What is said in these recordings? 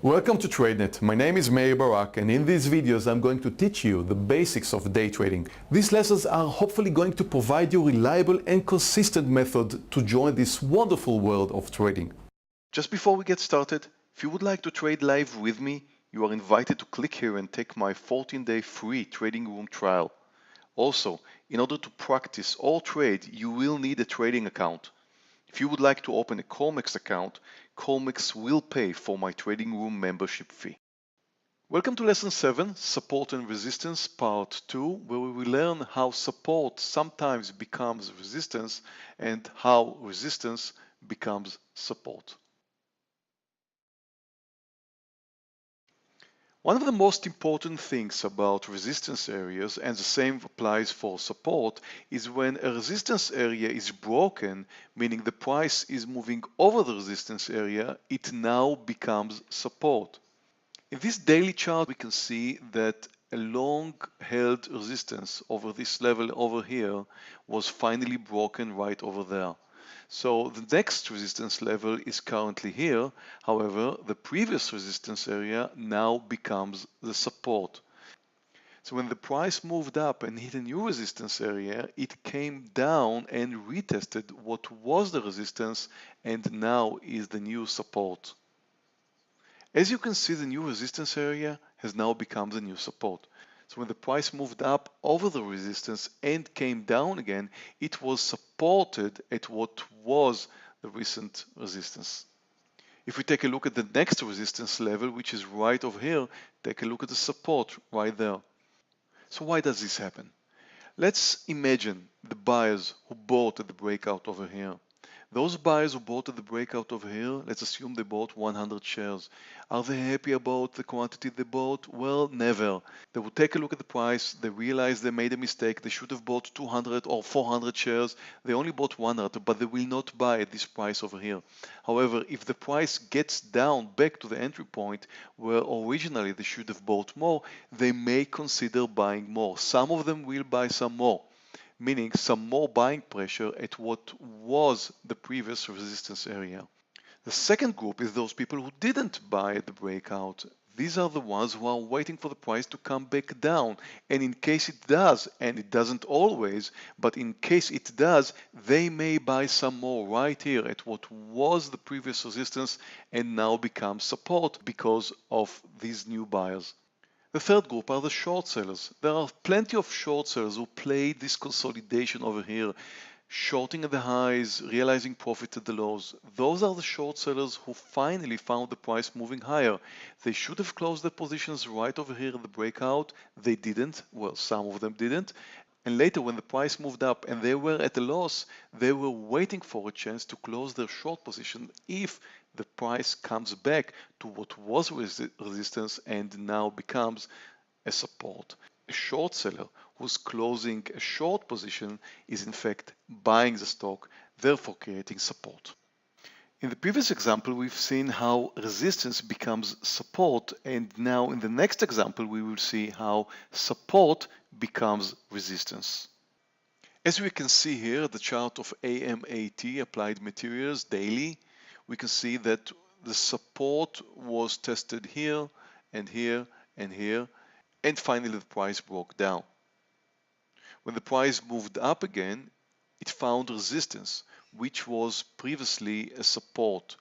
Welcome to Tradenet. My name is Meir Barak, and in these videos I'm going to teach you the basics of day trading. These lessons are hopefully going to provide you a reliable and consistent method to join this wonderful world of trading. Just before we get started, if you would like to trade live with me, you are invited to click here and take my 14-day free trading room trial. Also, in order to practice or trade, you will need a trading account. If you would like to open a Colmex account, Colmex will pay for my trading room membership fee. Welcome to Lesson 7, Support and Resistance, Part 2, where we will learn how support sometimes becomes resistance and how resistance becomes support. One of the most important things about resistance areas, and the same applies for support, is when a resistance area is broken, meaning the price is moving over the resistance area, it now becomes support. In this daily chart, we can see that a long-held resistance over this level over here was finally broken right over there. So the next resistance level is currently here. However, the previous resistance area now becomes the support. So when the price moved up and hit a new resistance area, it came down and retested what was the resistance and now is the new support. As you can see, the new resistance area has now become the new support. So when the price moved up over the resistance and came down again, it was supported at what was the recent resistance. If we take a look at the next resistance level, which is right over here, take a look at the support right there. So why does this happen? Let's imagine the buyers who bought at the breakout over here. Those buyers who bought at the breakout over here, let's assume they bought 100 shares. Are they happy about the quantity they bought? Well, never. They will take a look at the price, they realize they made a mistake, they should have bought 200 or 400 shares, they only bought 100, but they will not buy at this price over here. However, if the price gets down back to the entry point where originally they should have bought more, they may consider buying more. Some of them will buy some more, meaning some more buying pressure at what was the previous resistance area. The second group is those people who didn't buy at the breakout. These are the ones who are waiting for the price to come back down, and in case it does, and it doesn't always, but in case it does, they may buy some more right here at what was the previous resistance and now becomes support because of these new buyers. The third group are the short sellers. There are plenty of short sellers who play this consolidation over here, shorting at the highs, realizing profit at the lows. Those are the short sellers who finally found the price moving higher. They should have closed their positions right over here in the breakout. They didn't. Well, some of them didn't. And later, when the price moved up and they were at a loss, they were waiting for a chance to close their short position if the price comes back to what was resistance and now becomes a support. A short seller who's closing a short position is in fact buying the stock, therefore creating support. In the previous example, we've seen how resistance becomes support, and now in the next example, we will see how support becomes resistance. As we can see here, the chart of AMAT, Applied Materials Daily, we can see that the support was tested here and here and here, and finally the price broke down. When the price moved up again, it found resistance, which was previously a support,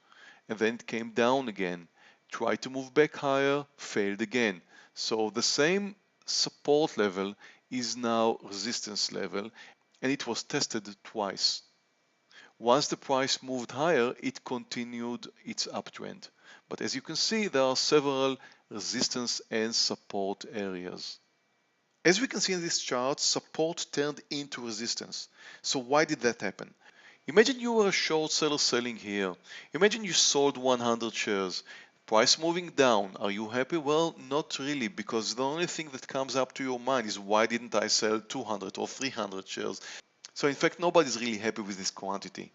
and then it came down again, tried to move back higher, failed again. So the same support level is now resistance level, and it was tested twice. Once the price moved higher, it continued its uptrend. But as you can see, there are several resistance and support areas. As we can see in this chart, support turned into resistance. So why did that happen? Imagine you were a short seller selling here. Imagine you sold 100 shares. Price moving down. Are you happy? Well, not really, because the only thing that comes up to your mind is why didn't I sell 200 or 300 shares? So in fact, nobody's really happy with this quantity.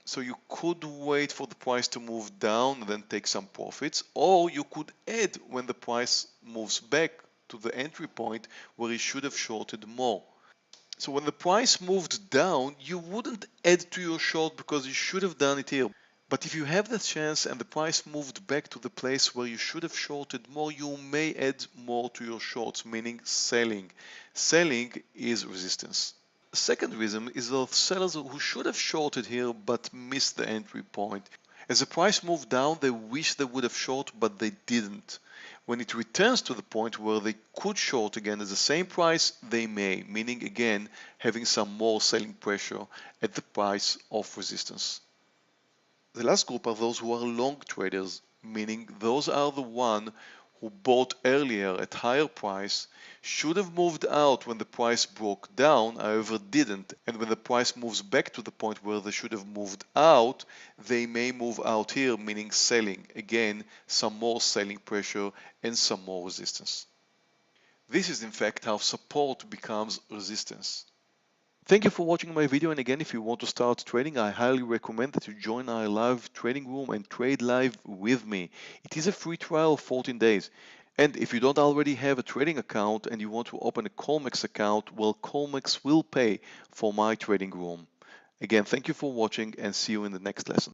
So you could wait for the price to move down and then take some profits, or you could add when the price moves back to the entry point where you should have shorted more. So when the price moved down, you wouldn't add to your short because you should have done it here. But if you have the chance and the price moved back to the place where you should have shorted more, you may add more to your shorts, meaning selling. Selling is resistance. The second reason is those sellers who should have shorted here but missed the entry point. As the price moved down, they wish they would have short, but they didn't. When it returns to the point where they could short again at the same price, they may, meaning again having some more selling pressure at the price of resistance. The last group are those who are long traders, meaning those are the one who bought earlier at higher price, should have moved out when the price broke down, however didn't, and when the price moves back to the point where they should have moved out, they may move out here, meaning selling. Again, some more selling pressure and some more resistance. This is in fact how support becomes resistance. Thank you for watching my video, and again, if you want to start trading, I highly recommend that you join our live trading room and trade live with me. It is a free trial of 14 days. And if you don't already have a trading account and you want to open a Colmex account, well, Colmex will pay for my trading room. Again, thank you for watching and see you in the next lesson.